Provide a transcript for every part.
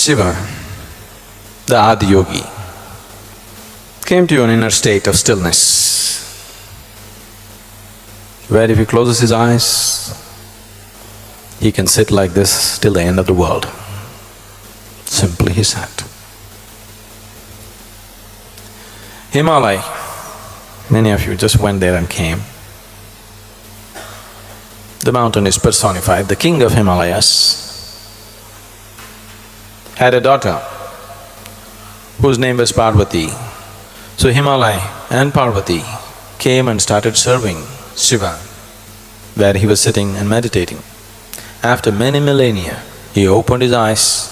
Shiva, the Adiyogi, came to an inner state of stillness, where if he closes his eyes, he can sit like this till the end of the world. Simply he sat. Himalaya, many of you just went there and came. The mountain is personified. The king of Himalayas had a daughter whose name was Parvati. So Himalaya and Parvati came and started serving Shiva, where he was sitting and meditating. After many millennia, he opened his eyes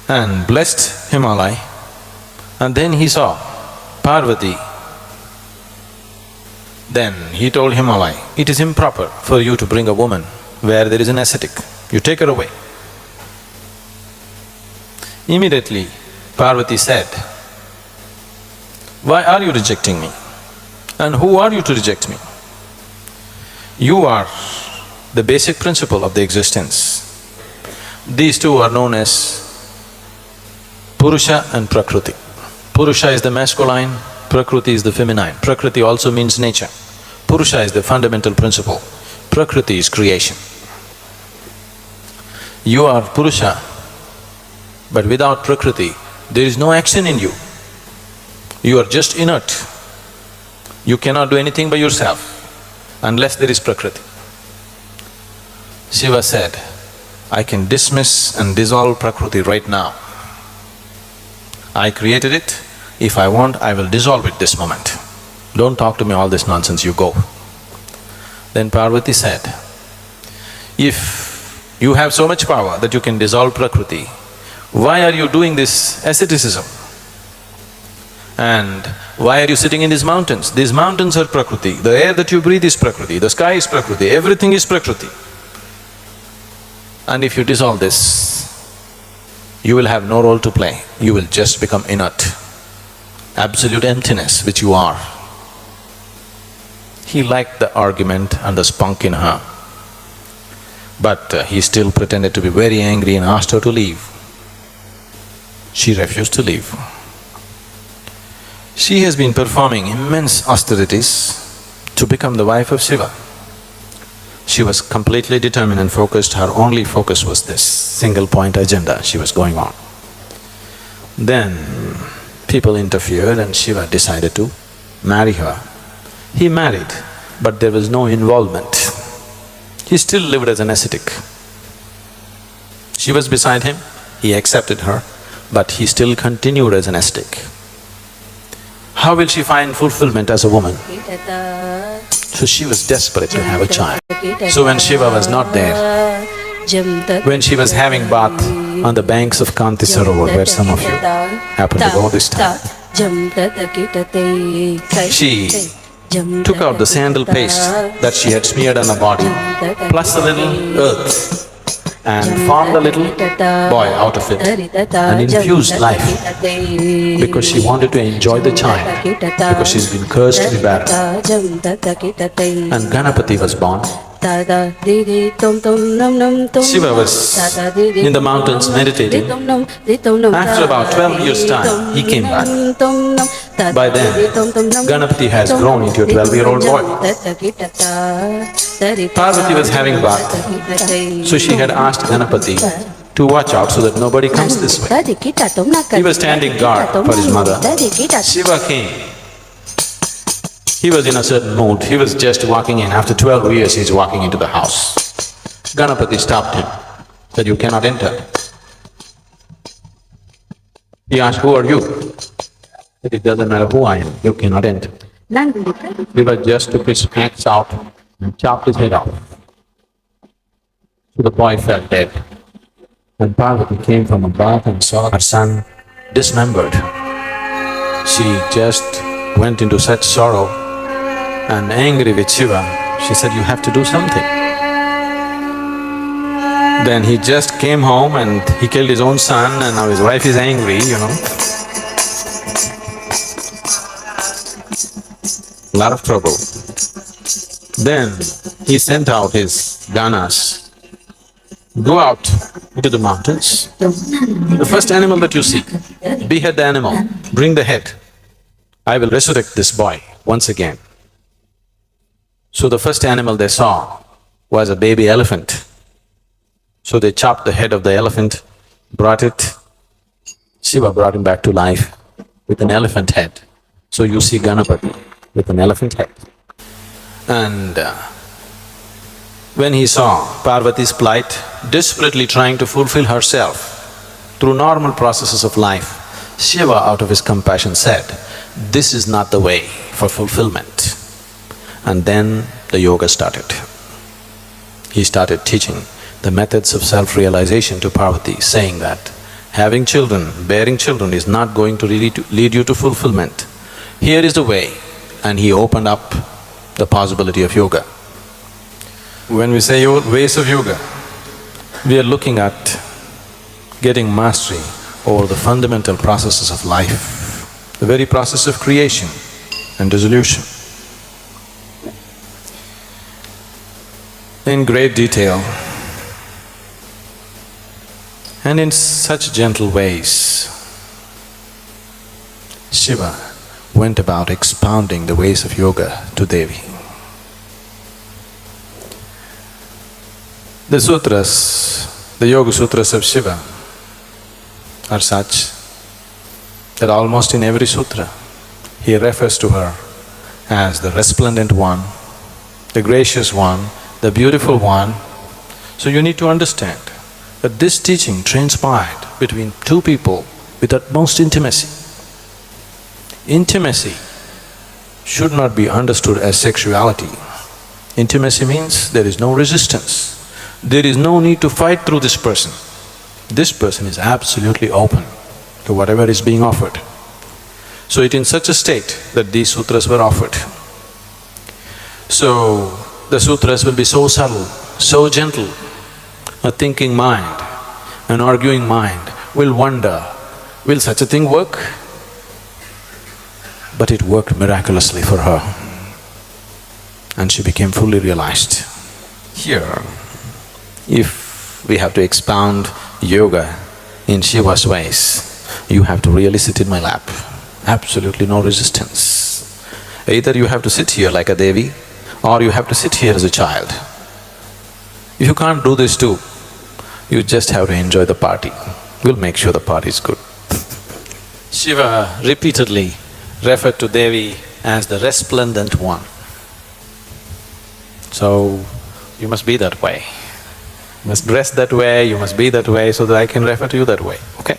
and blessed Himalaya, and then he saw Parvati. Then he told Himalaya, it is improper for you to bring a woman where there is an ascetic, you take her away. Immediately, Parvati said, why are you rejecting me? And who are you to reject me? You are the basic principle of the existence. These two are known as Purusha and Prakriti. Purusha is the masculine, Prakriti is the feminine. Prakriti also means nature. Purusha is the fundamental principle, Prakriti is creation. You are Purusha, but without Prakriti, there is no action in you. You are just inert. You cannot do anything by yourself unless there is Prakriti. Shiva said, I can dismiss and dissolve Prakriti right now. I created it. If I want, I will dissolve it this moment. Don't talk to me all this nonsense, you go. Then Parvati said, if you have so much power that you can dissolve Prakriti, why are you doing this asceticism? And why are you sitting in these mountains? These mountains are Prakriti, the air that you breathe is Prakriti, the sky is Prakriti, everything is Prakriti. And if you dissolve this, you will have no role to play, you will just become inert, absolute emptiness which you are. He liked the argument and the spunk in her, but he still pretended to be very angry and asked her to leave. She refused to leave. She has been performing immense austerities to become the wife of Shiva. She was completely determined and focused, her only focus was this single point agenda she was going on. Then people interfered and Shiva decided to marry her. He married, but there was no involvement. He still lived as an ascetic. She was beside him, he accepted her, but he still continued as an ascetic. How will she find fulfillment as a woman? So she was desperate to have a child. So when Shiva was not there, when she was having bath on the banks of Kanti Sarovar, where some of you happen to go this time, she took out the sandal paste that she had smeared on her body, plus a little earth, and formed a little boy out of it and infused life, because she wanted to enjoy the child, because she's been cursed to be barren. And Ganapati was born. Shiva was in the mountains meditating. After about 12 years' time, he came back. By then, Ganapati has grown into a 12-year-old boy. Parvati was having bath, so she had asked Ganapati to watch out so that nobody comes this way. He was standing guard for his mother. Shiva came. He was in a certain mood, he was just walking in. After 12 years, he's walking into the house. Ganapati stopped him, said, you cannot enter. He asked, who are you? He said, it doesn't matter who I am, you cannot enter. Shiva just took his axe out and chopped his head off. So the boy fell dead. When Parvati came from a bath and saw her son dismembered, she just went into such sorrow and angry with Shiva, she said, you have to do something. Then he just came home and he killed his own son and now his wife is angry, you know. Lot of trouble. Then he sent out his ganas Go out into the mountains. The first animal that you see, behead the animal, bring the head. I will resurrect this boy once again. So the first animal they saw was a baby elephant. So they chopped the head of the elephant, brought it. Shiva brought him back to life with an elephant head. So you see Ganapati with an elephant head. And when he saw Parvati's plight, desperately trying to fulfill herself through normal processes of life, Shiva, out of his compassion, said, "This is not the way for fulfillment." And then the yoga started. He started teaching the methods of self-realization to Parvati, saying that having children, bearing children is not going to really lead you to fulfillment. Here is the way, and he opened up the possibility of yoga. When we say ways of yoga, we are looking at getting mastery over the fundamental processes of life, the very process of creation and dissolution. In great detail and in such gentle ways, Shiva went about expounding the ways of yoga to Devi. The sutras, the Yoga Sutras of Shiva are such that almost in every sutra, he refers to her as the resplendent one, the gracious one, the beautiful one. So you need to understand that this teaching transpired between two people with utmost intimacy. Intimacy should not be understood as sexuality. Intimacy means there is no resistance. There is no need to fight through this person. This person is absolutely open to whatever is being offered. So it is in such a state that these sutras were offered. So the sutras will be so subtle, so gentle. A thinking mind, an arguing mind will wonder, will such a thing work? But it worked miraculously for her, and she became fully realized. Here, if we have to expound yoga in Shiva's ways, you have to really sit in my lap, absolutely no resistance. Either you have to sit here like a Devi, or you have to sit here as a child. If you can't do this too, you just have to enjoy the party. We'll make sure the party is good. Shiva repeatedly referred to Devi as the resplendent one. So, you must be that way. You must dress that way, you must be that way so that I can refer to you that way, okay?